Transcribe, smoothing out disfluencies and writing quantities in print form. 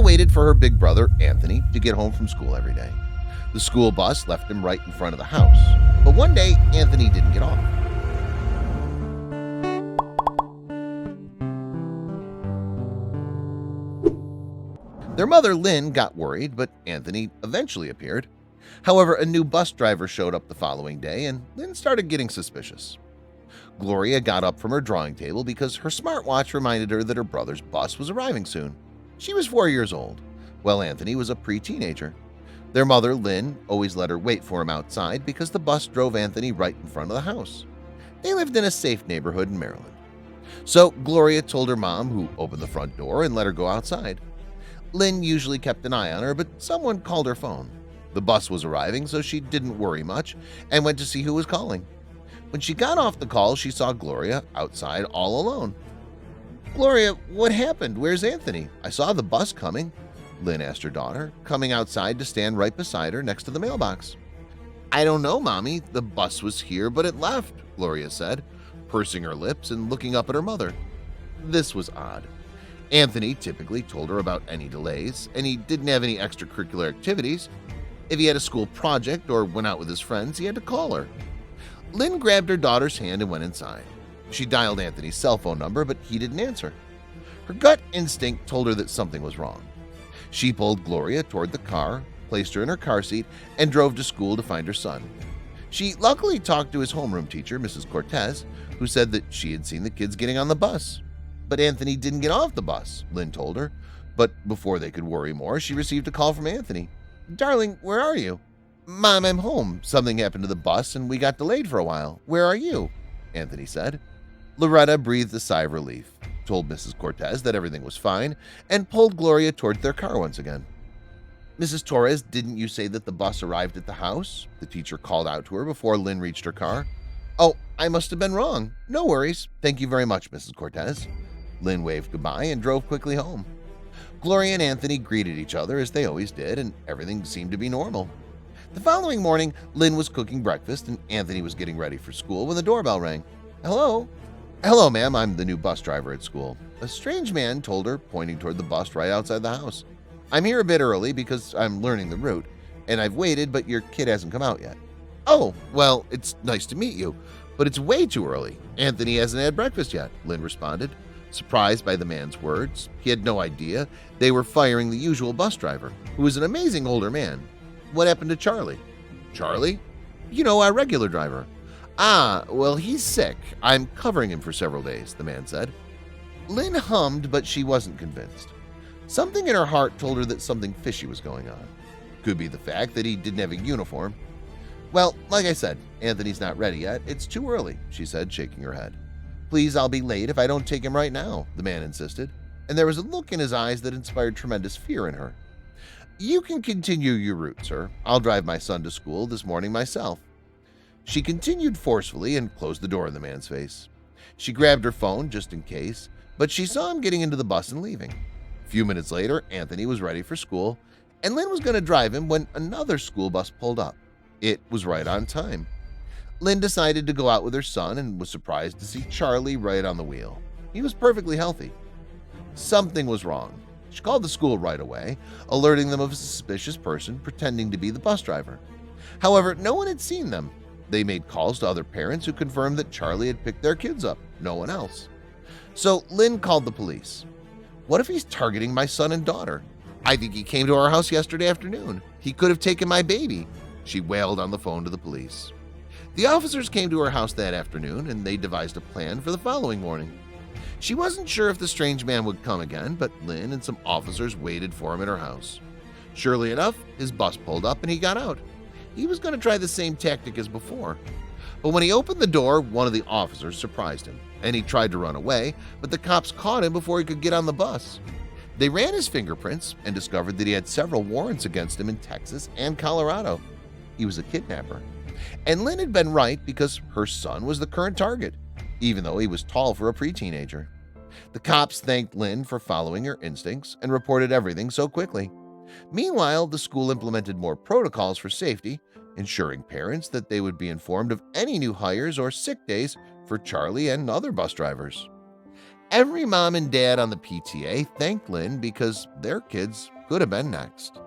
waited for her big brother, Anthony, to get home from school every day. The school bus left him right in front of the house, but one day Anthony didn't get off. Their mother, Lynn, got worried, but Anthony eventually appeared. However, a new bus driver showed up the following day, and Lynn started getting suspicious. Gloria got up from her drawing table because her smartwatch reminded her that her brother's bus was arriving soon. She was 4 years old, while Anthony was a pre-teenager. Their mother, Lynn, always let her wait for him outside because the bus drove Anthony right in front of the house. They lived in a safe neighborhood in Maryland. So Gloria told her mom, who opened the front door and let her go outside. Lynn usually kept an eye on her, but someone called her phone. The bus was arriving, so she didn't worry much and went to see who was calling. When she got off the call, she saw Gloria outside all alone. "Gloria, what happened? Where's Anthony? I saw the bus coming," Lynn asked her daughter, coming outside to stand right beside her next to the mailbox. "I don't know, Mommy. The bus was here, but it left," Gloria said, pursing her lips and looking up at her mother. This was odd. Anthony typically told her about any delays, and he didn't have any extracurricular activities. If he had a school project or went out with his friends, he had to call her. Lynn grabbed her daughter's hand and went inside. She dialed Anthony's cell phone number, but he didn't answer. Her gut instinct told her that something was wrong. She pulled Gloria toward the car, placed her in her car seat, and drove to school to find her son. She luckily talked to his homeroom teacher, Mrs. Cortez, who said that she had seen the kids getting on the bus. But Anthony didn't get off the bus, Lynn told her. But before they could worry more, she received a call from Anthony. "Darling, where are you?" "Mom, I'm home. Something happened to the bus and we got delayed for a while. Where are you?" Anthony said. Loretta breathed a sigh of relief, told Mrs. Cortez that everything was fine, and pulled Gloria toward their car once again. "Mrs. Torres, didn't you say that the bus arrived at the house?" the teacher called out to her before Lynn reached her car. "Oh, I must have been wrong. No worries. Thank you very much, Mrs. Cortez." Lynn waved goodbye and drove quickly home. Gloria and Anthony greeted each other as they always did, and everything seemed to be normal. The following morning, Lynn was cooking breakfast and Anthony was getting ready for school when the doorbell rang. "Hello?" "Hello, ma'am. I'm the new bus driver at school," a strange man told her, pointing toward the bus right outside the house. "I'm here a bit early because I'm learning the route, and I've waited, but your kid hasn't come out yet." "Oh, well, it's nice to meet you, but it's way too early. Anthony hasn't had breakfast yet," Lynn responded. Surprised by the man's words, he had no idea they were firing the usual bus driver, who was an amazing older man. "What happened to Charlie?" "Charlie? You know, our regular driver." "Ah, well, he's sick. I'm covering him for several days," the man said. Lynn hummed, but she wasn't convinced. Something in her heart told her that something fishy was going on. Could be the fact that he didn't have a uniform. "Well, like I said, Anthony's not ready yet. It's too early," she said, shaking her head. "Please, I'll be late if I don't take him right now," the man insisted, and there was a look in his eyes that inspired tremendous fear in her. "You can continue your route, sir. I'll drive my son to school this morning myself." She continued forcefully and closed the door in the man's face. She grabbed her phone just in case, but she saw him getting into the bus and leaving. A few minutes later, Anthony was ready for school, and Lynn was going to drive him when another school bus pulled up. It was right on time. Lynn decided to go out with her son and was surprised to see Charlie right on the wheel. He was perfectly healthy. Something was wrong. She called the school right away, alerting them of a suspicious person pretending to be the bus driver. However, no one had seen them. They made calls to other parents who confirmed that Charlie had picked their kids up, no one else. So Lynn called the police. "What if he's targeting my son and daughter? I think he came to our house yesterday afternoon. He could have taken my baby," she wailed on the phone to the police. The officers came to her house that afternoon, and they devised a plan for the following morning. She wasn't sure if the strange man would come again, but Lynn and some officers waited for him at her house. Surely enough, his bus pulled up and he got out. He was going to try the same tactic as before. But when he opened the door, one of the officers surprised him, and he tried to run away, but the cops caught him before he could get on the bus. They ran his fingerprints and discovered that he had several warrants against him in Texas and Colorado. He was a kidnapper. And Lynn had been right because her son was the current target, even though he was tall for a pre-teenager. The cops thanked Lynn for following her instincts and reported everything so quickly. Meanwhile, the school implemented more protocols for safety, ensuring parents that they would be informed of any new hires or sick days for Charlie and other bus drivers. Every mom and dad on the PTA thanked Lynn because their kids could have been next.